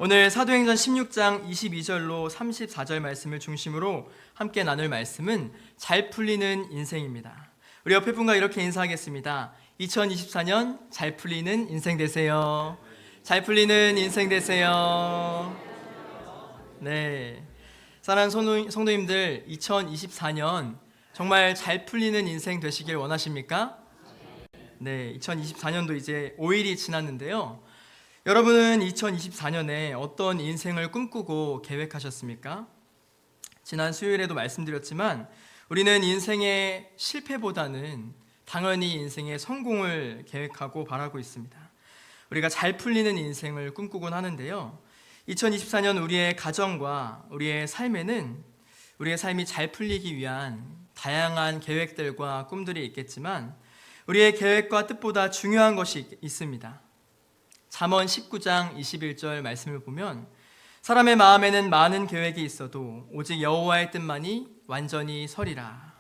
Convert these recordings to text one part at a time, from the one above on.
오늘 사도행전 16장 22절로 34절 말씀을 중심으로 함께 나눌 말씀은 잘 풀리는 인생입니다. 우리 옆에 분과 이렇게 인사하겠습니다. 2024년 잘 풀리는 인생 되세요. 잘 풀리는 인생 되세요. 네, 사랑하는 성도님들, 2024년 정말 잘 풀리는 인생 되시길 원하십니까? 네, 2024년도 이제 5일이 지났는데요. 여러분은 2024년에 어떤 인생을 꿈꾸고 계획하셨습니까? 지난 수요일에도 말씀드렸지만 우리는 인생의 실패보다는 당연히 인생의 성공을 계획하고 바라고 있습니다. 우리가 잘 풀리는 인생을 꿈꾸곤 하는데요. 2024년 우리의 가정과 우리의 삶에는 우리의 삶이 잘 풀리기 위한 다양한 계획들과 꿈들이 있겠지만 우리의 계획과 뜻보다 중요한 것이 있습니다. 잠언 19장 21절 말씀을 보면 사람의 마음에는 많은 계획이 있어도 오직 여호와의 뜻만이 완전히 서리라.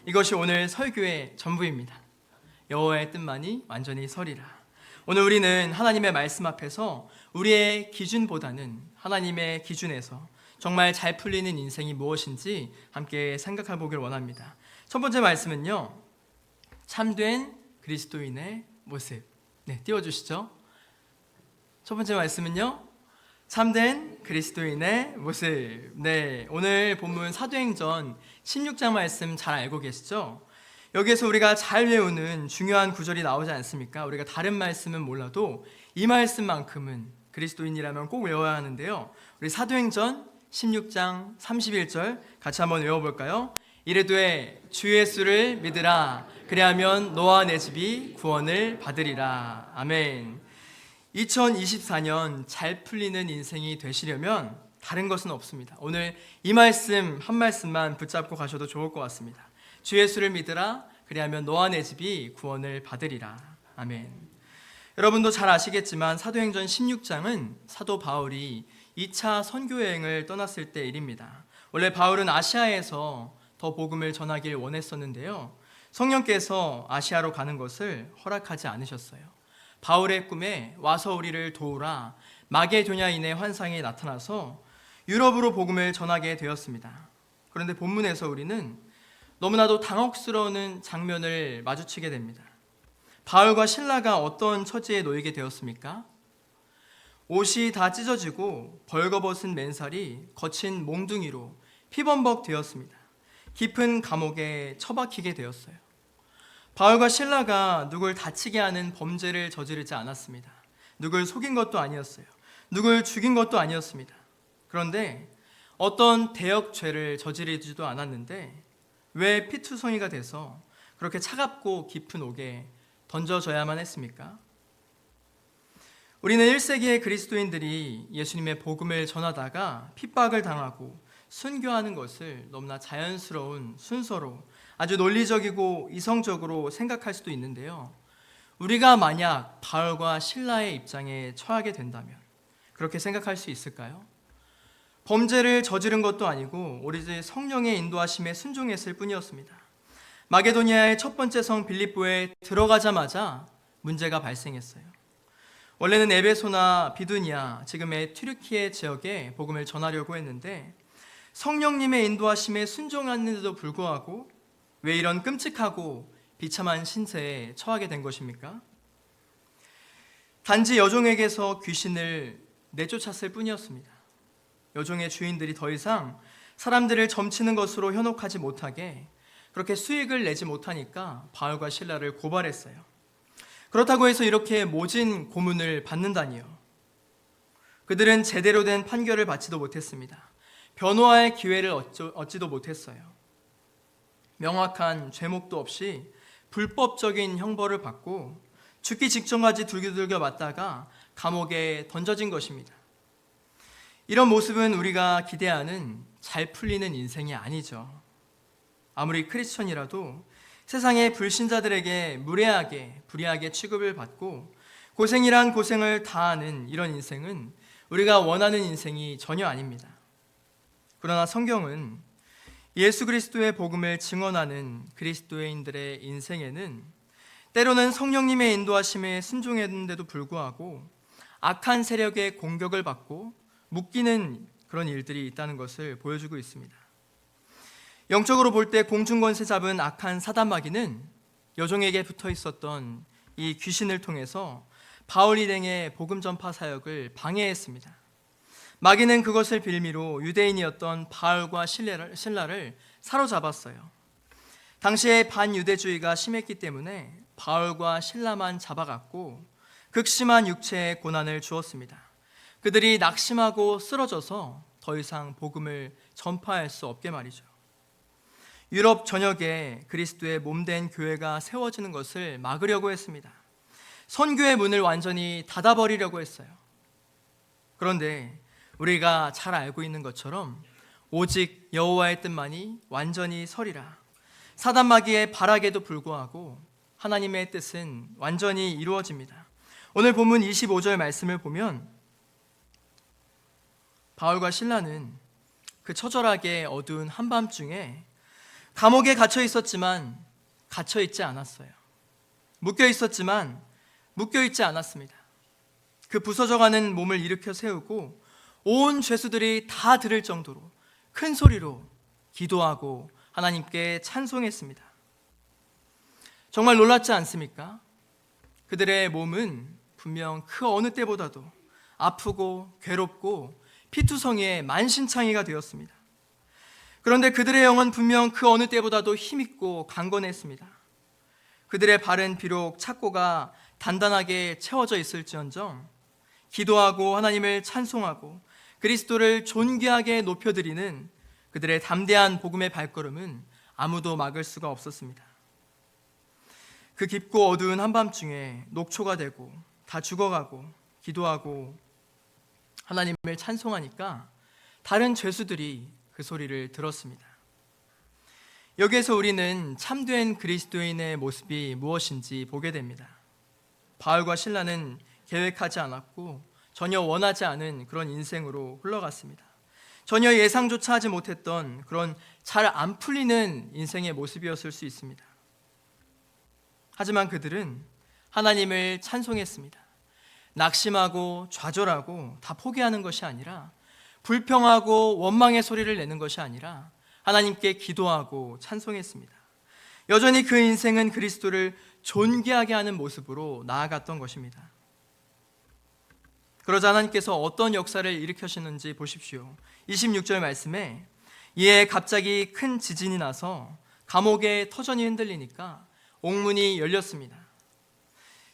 이것이 오늘 설교의 전부입니다. 여호와의 뜻만이 완전히 서리라. 오늘 우리는 하나님의 말씀 앞에서 우리의 기준보다는 하나님의 기준에서 정말 잘 풀리는 인생이 무엇인지 함께 생각해 보길 원합니다. 첫 번째 말씀은요, 참된 그리스도인의 모습. 네, 띄워주시죠. 첫 번째 말씀은요, 참된 그리스도인의 모습. 네, 오늘 본문 사도행전 16장 말씀 잘 알고 계시죠? 여기에서 우리가 잘 외우는 중요한 구절이 나오지 않습니까? 우리가 다른 말씀은 몰라도 이 말씀만큼은 그리스도인이라면 꼭 외워야 하는데요. 우리 사도행전 16장 31절 같이 한번 외워볼까요? 이르되 주 예수를 믿으라. 그리하면 너와 내 집이 구원을 받으리라. 아멘. 2024년 잘 풀리는 인생이 되시려면 다른 것은 없습니다. 오늘 이 말씀 한 말씀만 붙잡고 가셔도 좋을 것 같습니다. 주 예수를 믿으라. 그리하면 너와 내 집이 구원을 받으리라. 아멘. 여러분도 잘 아시겠지만 사도행전 16장은 사도 바울이 2차 선교여행을 떠났을 때 일입니다. 원래 바울은 아시아에서 더 복음을 전하길 원했었는데요. 성령께서 아시아로 가는 것을 허락하지 않으셨어요. 바울의 꿈에 와서 우리를 도우라 마게도냐인의 환상이 나타나서 유럽으로 복음을 전하게 되었습니다. 그런데 본문에서 우리는 너무나도 당혹스러운 장면을 마주치게 됩니다. 바울과 실라가 어떤 처지에 놓이게 되었습니까? 옷이 다 찢어지고 벌거벗은 맨살이 거친 몽둥이로 피범벅 되었습니다. 깊은 감옥에 처박히게 되었어요. 바울과 실라가 누굴 다치게 하는 범죄를 저지르지 않았습니다. 누굴 속인 것도 아니었어요. 누굴 죽인 것도 아니었습니다. 그런데 어떤 대역죄를 저지르지도 않았는데 왜 피투성이가 돼서 그렇게 차갑고 깊은 옥에 던져져야만 했습니까? 우리는 1세기의 그리스도인들이 예수님의 복음을 전하다가 핍박을 당하고 순교하는 것을 너무나 자연스러운 순서로 아주 논리적이고 이성적으로 생각할 수도 있는데요. 우리가 만약 바울과 실라의 입장에 처하게 된다면 그렇게 생각할 수 있을까요? 범죄를 저지른 것도 아니고 오로지 성령의 인도하심에 순종했을 뿐이었습니다. 마게도니아의 첫 번째 성 빌립보에 들어가자마자 문제가 발생했어요. 원래는 에베소나 비두니아, 지금의 튀르키예 지역에 복음을 전하려고 했는데 성령님의 인도하심에 순종하는데도 불구하고 왜 이런 끔찍하고 비참한 신세에 처하게 된 것입니까? 단지 여종에게서 귀신을 내쫓았을 뿐이었습니다. 여종의 주인들이 더 이상 사람들을 점치는 것으로 현혹하지 못하게 그렇게 수익을 내지 못하니까 바울과 실라를 고발했어요. 그렇다고 해서 이렇게 모진 고문을 받는다니요. 그들은 제대로 된 판결을 받지도 못했습니다. 변호할 기회를 얻지도 못했어요. 명확한 죄목도 없이 불법적인 형벌을 받고 죽기 직전까지 두들겨 맞다가 감옥에 던져진 것입니다. 이런 모습은 우리가 기대하는 잘 풀리는 인생이 아니죠. 아무리 크리스천이라도 세상의 불신자들에게 무례하게 불의하게 취급을 받고 고생이란 고생을 다하는 이런 인생은 우리가 원하는 인생이 전혀 아닙니다. 그러나 성경은 예수 그리스도의 복음을 증언하는 그리스도인들의 인생에는 때로는 성령님의 인도하심에 순종했는데도 불구하고 악한 세력의 공격을 받고 묶이는 그런 일들이 있다는 것을 보여주고 있습니다. 영적으로 볼 때 공중권세 잡은 악한 사단 마귀는 여종에게 붙어 있었던 이 귀신을 통해서 바울 일행의 복음 전파 사역을 방해했습니다. 마귀는 그것을 빌미로 유대인이었던 바울과 실라를 사로잡았어요. 당시에 반유대주의가 심했기 때문에 바울과 실라만 잡아갔고 극심한 육체의 고난을 주었습니다. 그들이 낙심하고 쓰러져서 더 이상 복음을 전파할 수 없게 말이죠. 유럽 전역에 그리스도의 몸된 교회가 세워지는 것을 막으려고 했습니다. 선교의 문을 완전히 닫아버리려고 했어요. 그런데 우리가 잘 알고 있는 것처럼 오직 여호와의 뜻만이 완전히 서리라. 사단 마귀의 발악에도 불구하고 하나님의 뜻은 완전히 이루어집니다. 오늘 본문 25절 말씀을 보면 바울과 실라는 그 처절하게 어두운 한밤중에 감옥에 갇혀 있었지만 갇혀 있지 않았어요. 묶여 있었지만 묶여 있지 않았습니다. 그 부서져가는 몸을 일으켜 세우고 온 죄수들이 다 들을 정도로 큰 소리로 기도하고 하나님께 찬송했습니다. 정말 놀랍지 않습니까? 그들의 몸은 분명 그 어느 때보다도 아프고 괴롭고 피투성이의 만신창이가 되었습니다. 그런데 그들의 영은 분명 그 어느 때보다도 힘있고 강건했습니다. 그들의 발은 비록 착고가 단단하게 채워져 있을지언정 기도하고 하나님을 찬송하고 그리스도를 존귀하게 높여드리는 그들의 담대한 복음의 발걸음은 아무도 막을 수가 없었습니다. 그 깊고 어두운 한밤중에 녹초가 되고 다 죽어가고 기도하고 하나님을 찬송하니까 다른 죄수들이 그 소리를 들었습니다. 여기에서 우리는 참된 그리스도인의 모습이 무엇인지 보게 됩니다. 바울과 실라는 계획하지 않았고 전혀 원하지 않은 그런 인생으로 흘러갔습니다. 전혀 예상조차 하지 못했던 그런 잘 안 풀리는 인생의 모습이었을 수 있습니다. 하지만 그들은 하나님을 찬송했습니다. 낙심하고 좌절하고 다 포기하는 것이 아니라 불평하고 원망의 소리를 내는 것이 아니라 하나님께 기도하고 찬송했습니다. 여전히 그 인생은 그리스도를 존귀하게 하는 모습으로 나아갔던 것입니다. 그러자 하나님께서 어떤 역사를 일으키시는지 보십시오. 26절 말씀에 이에 갑자기 큰 지진이 나서 감옥의 터전이 흔들리니까 옥문이 열렸습니다.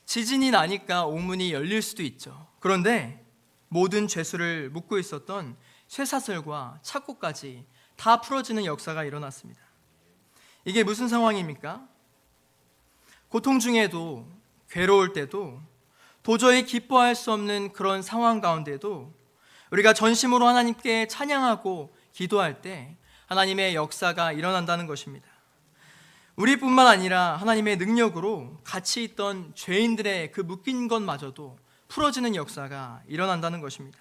지진이 나니까 옥문이 열릴 수도 있죠. 그런데 모든 죄수를 묶고 있었던 쇠사슬과 착고까지 다 풀어지는 역사가 일어났습니다. 이게 무슨 상황입니까? 고통 중에도 괴로울 때도 도저히 기뻐할 수 없는 그런 상황 가운데도 우리가 전심으로 하나님께 찬양하고 기도할 때 하나님의 역사가 일어난다는 것입니다. 우리뿐만 아니라 하나님의 능력으로 같이 있던 죄인들의 그 묶인 것마저도 풀어지는 역사가 일어난다는 것입니다.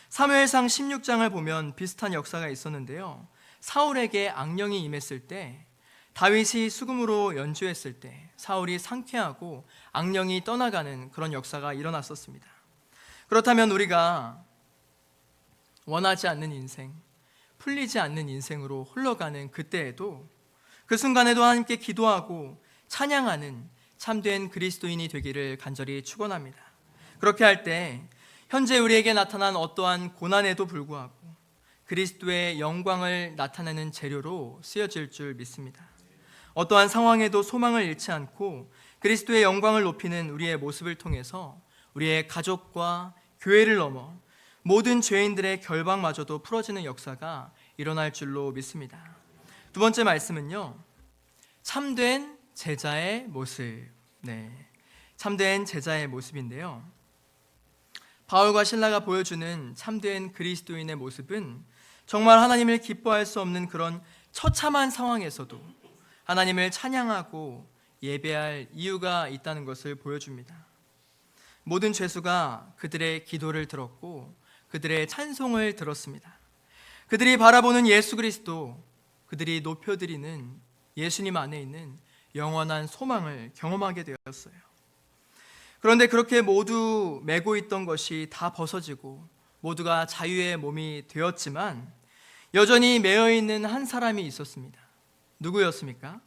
사무엘상 16장을 보면 비슷한 역사가 있었는데요. 사울에게 악령이 임했을 때 다윗이 수금으로 연주했을 때 사울이 상쾌하고 악령이 떠나가는 그런 역사가 일어났었습니다. 그렇다면 우리가 원하지 않는 인생, 풀리지 않는 인생으로 흘러가는 그때에도 그 순간에도 하나님께 기도하고 찬양하는 참된 그리스도인이 되기를 간절히 축원합니다. 그렇게 할 때 현재 우리에게 나타난 어떠한 고난에도 불구하고 그리스도의 영광을 나타내는 재료로 쓰여질 줄 믿습니다. 어떠한 상황에도 소망을 잃지 않고 그리스도의 영광을 높이는 우리의 모습을 통해서 우리의 가족과 교회를 넘어 모든 죄인들의 결박마저도 풀어지는 역사가 일어날 줄로 믿습니다. 두 번째 말씀은요, 참된 제자의 모습. 참된 제자의 모습인데요. 바울과 실라가 보여주는 참된 그리스도인의 모습은 정말 하나님을 기뻐할 수 없는 그런 처참한 상황에서도 하나님을 찬양하고 예배할 이유가 있다는 것을 보여줍니다. 모든 죄수가 그들의 기도를 들었고 그들의 찬송을 들었습니다. 그들이 바라보는 예수 그리스도, 그들이 높여드리는 예수님 안에 있는 영원한 소망을 경험하게 되었어요. 그런데 그렇게 모두 메고 있던 것이 다 벗어지고 모두가 자유의 몸이 되었지만 여전히 매여 있는 한 사람이 있었습니다. 누구였습니까?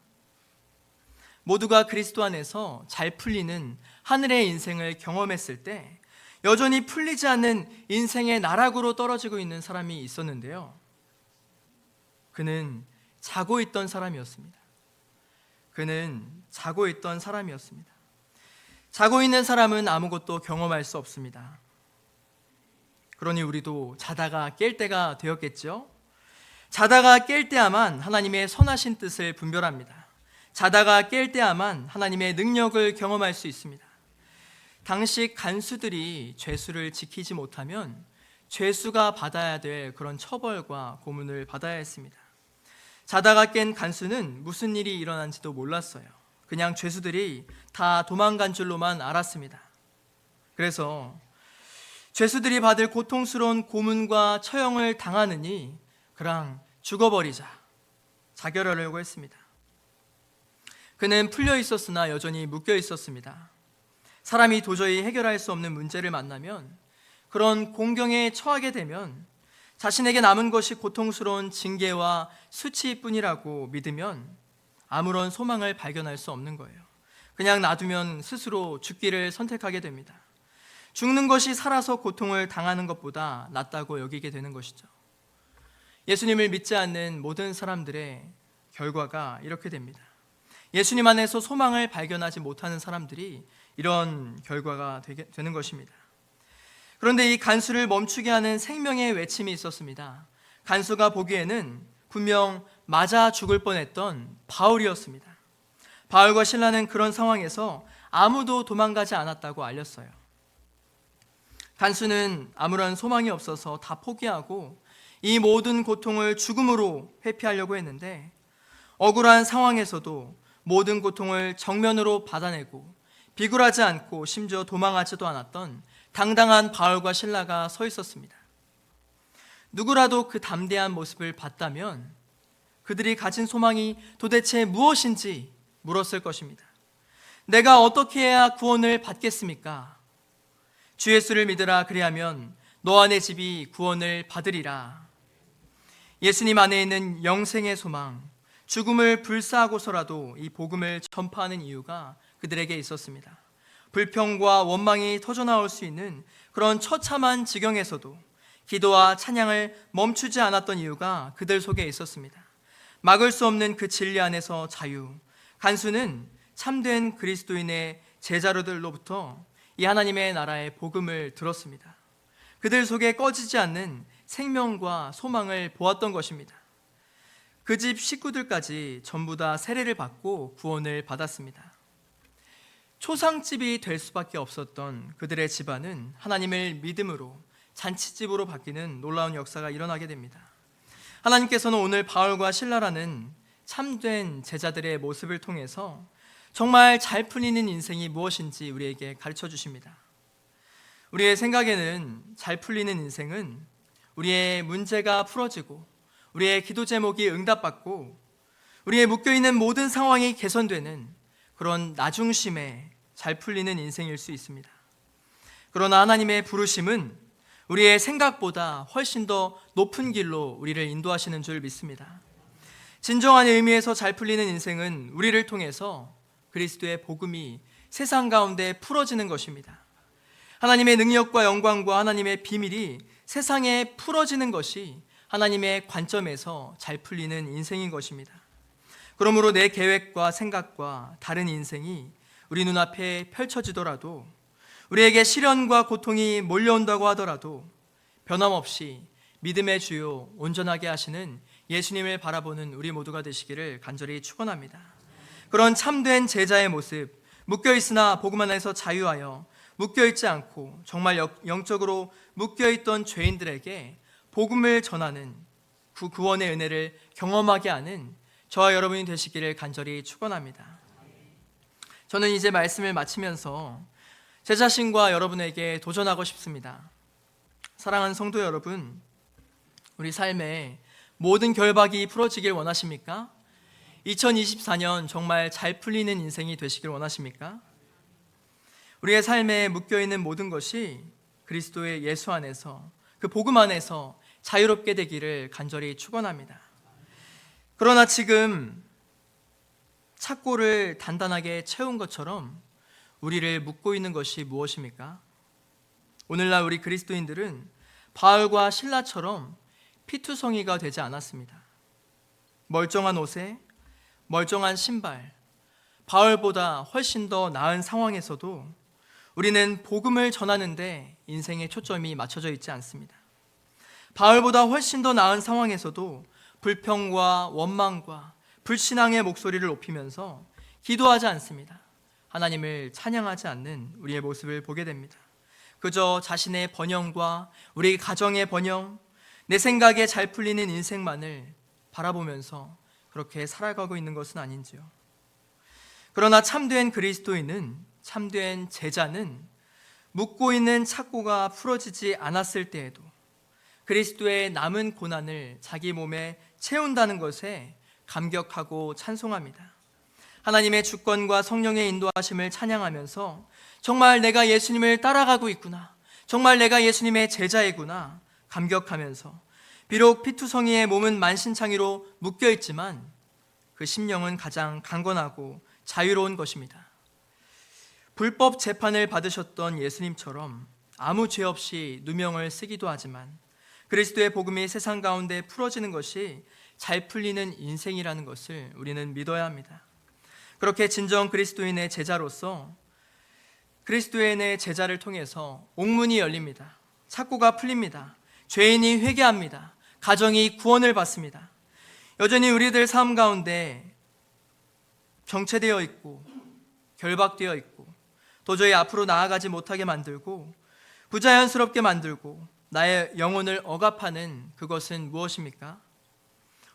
모두가 그리스도 안에서 잘 풀리는 하늘의 인생을 경험했을 때 여전히 풀리지 않는 인생의 나락으로 떨어지고 있는 사람이 있었는데요. 그는 자고 있던 사람이었습니다. 자고 있는 사람은 아무것도 경험할 수 없습니다. 그러니 우리도 자다가 깰 때가 되었겠죠? 자다가 깰 때야만 하나님의 선하신 뜻을 분별합니다. 자다가 깰 때야만 하나님의 능력을 경험할 수 있습니다. 당시 간수들이 죄수를 지키지 못하면 죄수가 받아야 될 그런 처벌과 고문을 받아야 했습니다. 자다가 깬 간수는 무슨 일이 일어난지도 몰랐어요. 그냥 죄수들이 다 도망간 줄로만 알았습니다. 그래서 죄수들이 받을 고통스러운 고문과 처형을 당하느니 그냥 죽어버리자 자결하려고 했습니다. 그는 풀려 있었으나 여전히 묶여 있었습니다. 사람이 도저히 해결할 수 없는 문제를 만나면, 그런 공경에 처하게 되면 자신에게 남은 것이 고통스러운 징계와 수치뿐이라고 믿으면 아무런 소망을 발견할 수 없는 거예요. 그냥 놔두면 스스로 죽기를 선택하게 됩니다. 죽는 것이 살아서 고통을 당하는 것보다 낫다고 여기게 되는 것이죠. 예수님을 믿지 않는 모든 사람들의 결과가 이렇게 됩니다. 예수님 안에서 소망을 발견하지 못하는 사람들이 이런 결과가 되는 것입니다. 그런데 이 간수를 멈추게 하는 생명의 외침이 있었습니다. 간수가 보기에는 분명 맞아 죽을 뻔했던 바울이었습니다. 바울과 실라는 그런 상황에서 아무도 도망가지 않았다고 알렸어요. 간수는 아무런 소망이 없어서 다 포기하고 이 모든 고통을 죽음으로 회피하려고 했는데, 억울한 상황에서도 모든 고통을 정면으로 받아내고 비굴하지 않고 심지어 도망하지도 않았던 당당한 바울과 실라가 서 있었습니다. 누구라도 그 담대한 모습을 봤다면 그들이 가진 소망이 도대체 무엇인지 물었을 것입니다. 내가 어떻게 해야 구원을 받겠습니까? 주 예수를 믿으라, 그리하면 너와 내 집이 구원을 받으리라. 예수님 안에 있는 영생의 소망, 죽음을 불사하고서라도 이 복음을 전파하는 이유가 그들에게 있었습니다. 불평과 원망이 터져나올 수 있는 그런 처참한 지경에서도 기도와 찬양을 멈추지 않았던 이유가 그들 속에 있었습니다. 막을 수 없는 그 진리 안에서 자유, 간수는 참된 그리스도인의 제자로들로부터 이 하나님의 나라의 복음을 들었습니다. 그들 속에 꺼지지 않는 생명과 소망을 보았던 것입니다. 그 집 식구들까지 전부 다 세례를 받고 구원을 받았습니다. 초상집이 될 수밖에 없었던 그들의 집안은 하나님을 믿음으로 잔치집으로 바뀌는 놀라운 역사가 일어나게 됩니다. 하나님께서는 오늘 바울과 실라라는 참된 제자들의 모습을 통해서 정말 잘 풀리는 인생이 무엇인지 우리에게 가르쳐 주십니다. 우리의 생각에는 잘 풀리는 인생은 우리의 문제가 풀어지고 우리의 기도 제목이 응답받고 우리의 묶여있는 모든 상황이 개선되는 그런 나중심에 잘 풀리는 인생일 수 있습니다. 그러나 하나님의 부르심은 우리의 생각보다 훨씬 더 높은 길로 우리를 인도하시는 줄 믿습니다. 진정한 의미에서 잘 풀리는 인생은 우리를 통해서 그리스도의 복음이 세상 가운데 풀어지는 것입니다. 하나님의 능력과 영광과 하나님의 비밀이 세상에 풀어지는 것이 하나님의 관점에서 잘 풀리는 인생인 것입니다. 그러므로 내 계획과 생각과 다른 인생이 우리 눈앞에 펼쳐지더라도, 우리에게 시련과 고통이 몰려온다고 하더라도 변함없이 믿음의 주요 온전하게 하시는 예수님을 바라보는 우리 모두가 되시기를 간절히 축원합니다. 그런 참된 제자의 모습, 묶여있으나 복음 안에서 자유하여 묶여있지 않고 정말 영적으로 묶여있던 죄인들에게 복음을 전하는 그 구원의 은혜를 경험하게 하는 저와 여러분이 되시기를 간절히 축원합니다. 저는 이제 말씀을 마치면서 제 자신과 여러분에게 도전하고 싶습니다. 사랑하는 성도 여러분, 우리 삶에 모든 결박이 풀어지길 원하십니까? 2024년 정말 잘 풀리는 인생이 되시길 원하십니까? 우리의 삶에 묶여있는 모든 것이 그리스도의 예수 안에서, 그 복음 안에서 자유롭게 되기를 간절히 축원합니다. 그러나 지금 착고를 단단하게 채운 것처럼 우리를 묶고 있는 것이 무엇입니까? 오늘날 우리 그리스도인들은 바울과 실라처럼 피투성이가 되지 않았습니다. 멀쩡한 옷에 멀쩡한 신발, 바울보다 훨씬 더 나은 상황에서도 우리는 복음을 전하는데 인생의 초점이 맞춰져 있지 않습니다. 바울보다 훨씬 더 나은 상황에서도 불평과 원망과 불신앙의 목소리를 높이면서 기도하지 않습니다. 하나님을 찬양하지 않는 우리의 모습을 보게 됩니다. 그저 자신의 번영과 우리 가정의 번영, 내 생각에 잘 풀리는 인생만을 바라보면서 그렇게 살아가고 있는 것은 아닌지요. 그러나 참된 그리스도인은, 참된 제자는 묶고 있는 착고가 풀어지지 않았을 때에도 그리스도의 남은 고난을 자기 몸에 채운다는 것에 감격하고 찬송합니다. 하나님의 주권과 성령의 인도하심을 찬양하면서 정말 내가 예수님을 따라가고 있구나, 정말 내가 예수님의 제자이구나 감격하면서, 비록 피투성이의 몸은 만신창이로 묶여 있지만 그 심령은 가장 강건하고 자유로운 것입니다. 불법 재판을 받으셨던 예수님처럼 아무 죄 없이 누명을 쓰기도 하지만 그리스도의 복음이 세상 가운데 풀어지는 것이 잘 풀리는 인생이라는 것을 우리는 믿어야 합니다. 그렇게 진정 그리스도인의 제자로서 그리스도인의 제자를 통해서 옥문이 열립니다. 착고가 풀립니다. 죄인이 회개합니다. 가정이 구원을 받습니다. 여전히 우리들 삶 가운데 정체되어 있고 결박되어 있고 도저히 앞으로 나아가지 못하게 만들고 부자연스럽게 만들고 나의 영혼을 억압하는 그것은 무엇입니까?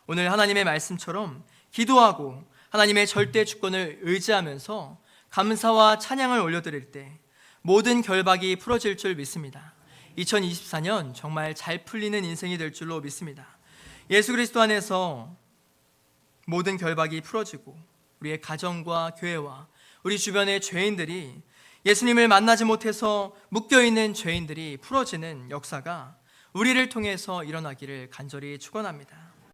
오늘 하나님의 말씀처럼 기도하고 하나님의 절대 주권을 의지하면서 감사와 찬양을 올려드릴 때 모든 결박이 풀어질 줄 믿습니다. 2024년 정말 잘 풀리는 인생이 될 줄로 믿습니다. 예수 그리스도 안에서 모든 결박이 풀어지고 우리의 가정과 교회와 우리 주변의 죄인들이, 예수님을 만나지 못해서 묶여있는 죄인들이 풀어지는 역사가 우리를 통해서 일어나기를 간절히 축원합니다.